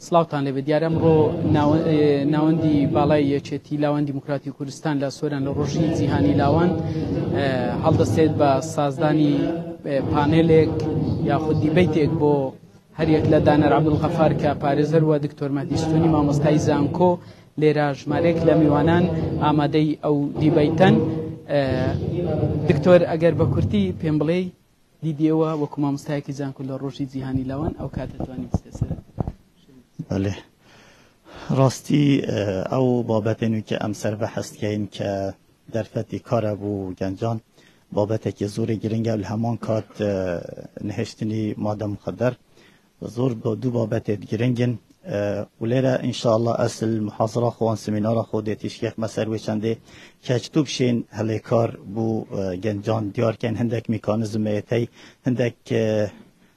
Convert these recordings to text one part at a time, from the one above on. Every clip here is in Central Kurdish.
سلااوتان لێ دیارە ئەمڕۆ ناوەندی باڵای یەکێتی لاوان دیموکراتی کوردستان لە سۆران لە ڕۆژی جیهانی لاوان هەڵدەستێت بە سازدانی پانێلێک یاخود دیبەیتێک بۆ هەریەک لە دانەر عەبدولغەفار کە پارێزەر وە دکتۆر مەهدی ستونی مامۆستای زانکۆ لێرە ژمارەیەک لە میوانان ئامادەی ئەو دیبەیتەن. دکتۆر ئەگەر بە کورتی پێم بڵێ دیدیەوە وەکو مامۆستایەکی زانکۆ لە ڕۆژی جیهانی لاوان ئەو کاتە توانی بستێسەر. بله راستی او بابتنو که ام سر بحث کردیم که در فتی کار بو گنجان بابت که زور گرنگ الهمان کات نهشتنی ماده مخدر زور دو بابت گرنگن ولera ان شاء الله اصل محاضره خوان سمینار خود تشکیق مسر وچنده که چطور شین هلی کار بو گنجان دیار کن هندک میکانیزم ایتی هندک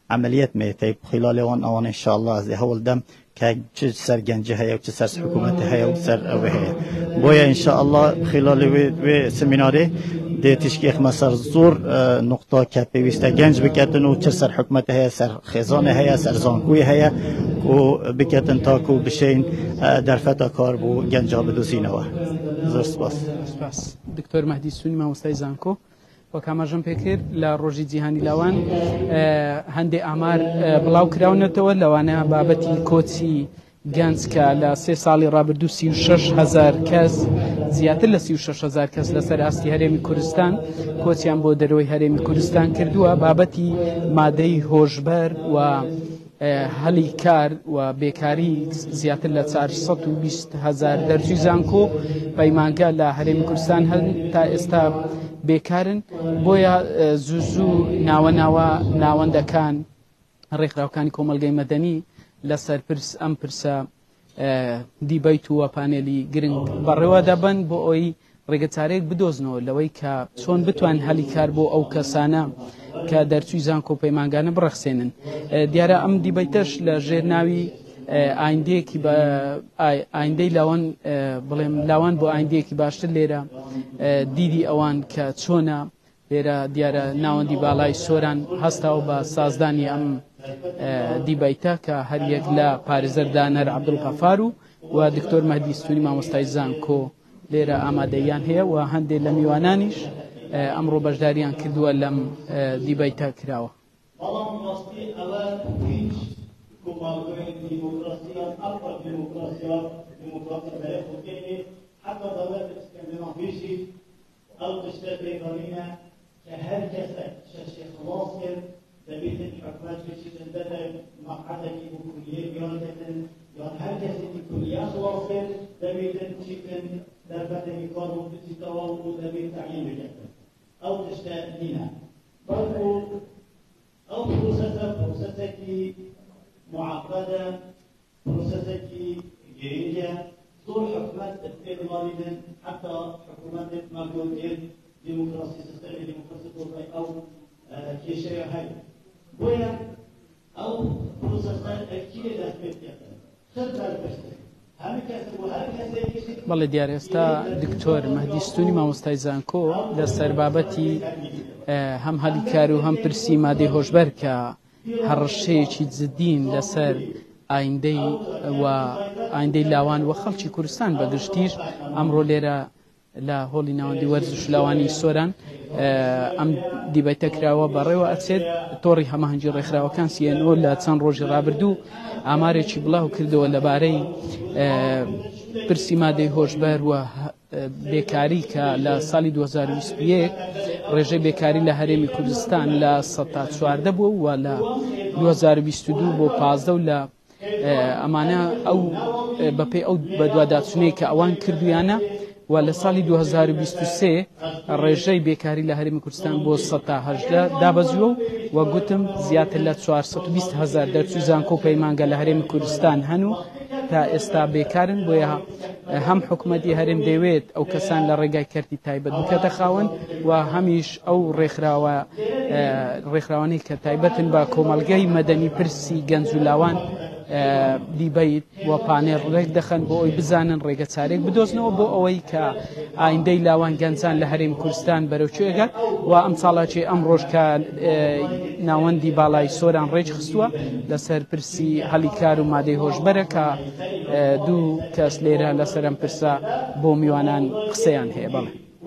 عملیات میتی خلال آن ان شاء الله از اول دم که چه سر گنجه هیا و چه سر حکومت هیا و سر اوه هیا باید ان شاء الله خلال و سمیناره ده تشکیق مسر زور نقطه که پیوسته گنج بکتن و چه سر حکومت هیا سر خزانه هیا سر زانکوی هیا و بکتن تا کو بشین در فتا کار بو گنجا بدوسینوه. زور سپاس. دکتۆر مەهدی ستونی مامۆستای زانکۆ وەکامەژەم پێکرد لە ڕۆژی جیهانی لاوان هەندێک ئامار بڵاو کراونەتەوە لەوانە بابەتی کۆچی گەنج کە لە 3 ساڵی ڕابردوو 36,000 کەس زیاتر لە 36,000 کەس لەسەر ئاستی هەرێمی کوردستان کۆچیان بۆ دەرەوەی هەرێمی کوردستان کردووە. بابەتی مادەی هۆشبەر و هەلی کار و بێکاری زیاتر لە 420,000 دەرچووی زانکۆ پەیمانگە لە هەرێمی کوردستان هەن تا ئێستا بێکارن. بۆیە زوو ناوەندەکان ڕێکخراوەکانی کۆمەلگەی مەدەنی لەسەر ئەم پرسە دیبەیت و پانێلی گرنگ بەڕێوە دەبن بۆ ئەوی ڕێگەچارەیەک بدۆزنەوە لەوەی کە چۆن بتوان هەلی کار بۆ ئەو کەسانە کە دەرچووی زانکۆ پەیمانگانە بڕەخسێنن. دیارە ئەم دیبەیتەش لە ژێرناوی ئایندەیەکی ئایندەی لاوان بڵێم لاوان بۆ ئایندەیەکی باشتر لێرە دیدی ئەوان کە چۆنە لێرە دیارە ناوەندی باڵای سۆران هەستاوە بە سازدانی ئەم دیبەیتە کە هەریەک لە پارێزەر دانەر عەبدولغەفار و دکتۆر مەهدی ستونی مامۆستای زانکۆ لێرە ئامادەیان هەیە و هەندێک لە میوانانیش ئەمڕۆ بەشداریان کردووە لەم دیبەیتە کراوە. حتى دولات الاسكندنافية أو تشتبه قرينة كهرجة شيء خلاص تبيت الحكومات في شيء بدأ مقعدة بكلية جانتن يعني هرجة الكلية خلاص تبيت شيء دربة يقارن بتساوى وتبيت تعيين بجد أو تشتبهنا برضو أو بروسيسة معقدة بروسيسة جيدة طول حكومات الإقليميين حتى حكومات مجموعية ديمقراطية سيستمية ديمقراطية أو كيشيا هاي ويا أو بروسيسات أكيد أثبتها خدمة بس بەڵێ دیارە ئێستا دکتۆر مەهدی ستونی مامۆستای زانکۆ لەسەر بابەتی هەم هەلی کار و هەم پرسی مادەی هۆشبەر کە هەڕەشەیەکی جددین لەسەر ئایندەی لاوان و خەڵکی کوردستان بەگشتیش ئەمڕۆ لێرە لە هۆڵی ناوەندی وەرزش لاوانی سۆران ئەم دیبەیتە کراوە بەڕێوە ئەچێت تۆڕی هەماهەنگی ڕێکخراوەکان سیێنۆ لە چەند ڕۆژی ڕابردوو ئامارێکی بڵاو کردەوە لەبارەی پرسی مادەی هۆشبەر و بێکاری کە لە ساڵی 2021 ڕێژەی بێکاری لە هەرێمی کوردستان لە 14 بووە و لە 2022 بۆ 15 و لە ئەمانە ئەو بەپێی ئەو بەدواداچونەی کە ئەوان کردویانە و لە ساڵی 2023 ڕێژەی بێکاری لە هەرێمی کوردستان بۆ 118 دابەزیوە و گوتم زیاتر لە 420,000 دەرچووی زانکۆ پەیمانگە لە هەرێمی کوردستان هەن و تا ئێستا بێکارن. بۆیە هەم حکوومەتی هەرێم دەوێت ئەو کەسان لە ڕێگای کەرتی تایبەت بکەتە خاوەن و هەمیش ئەو ڕێکخراوانەی کە تایبەتن بە کۆمەلگەی مەدەنی پرسی گەنج و لاوان دیبیت و پانێر ڕێک دەخەن بۆ ئەوی بزانن ڕێگە چارێک بدۆزنەوە بۆ ئەوەی کە ئایندەی لاوان گەنجان لە هەرێمی کوردستان بەرەوچێگە و ئەم ساڵاتی ئەمڕۆژ کە ناوەندی باڵای سۆران ڕێج خستووە لەسەر پرسی هەڵی کار و مادەی هۆشبەرە کە دوو کەس لێرە لەسەر ئەم پرسە بۆ میوانان قسەیان هەیە. بەڵێ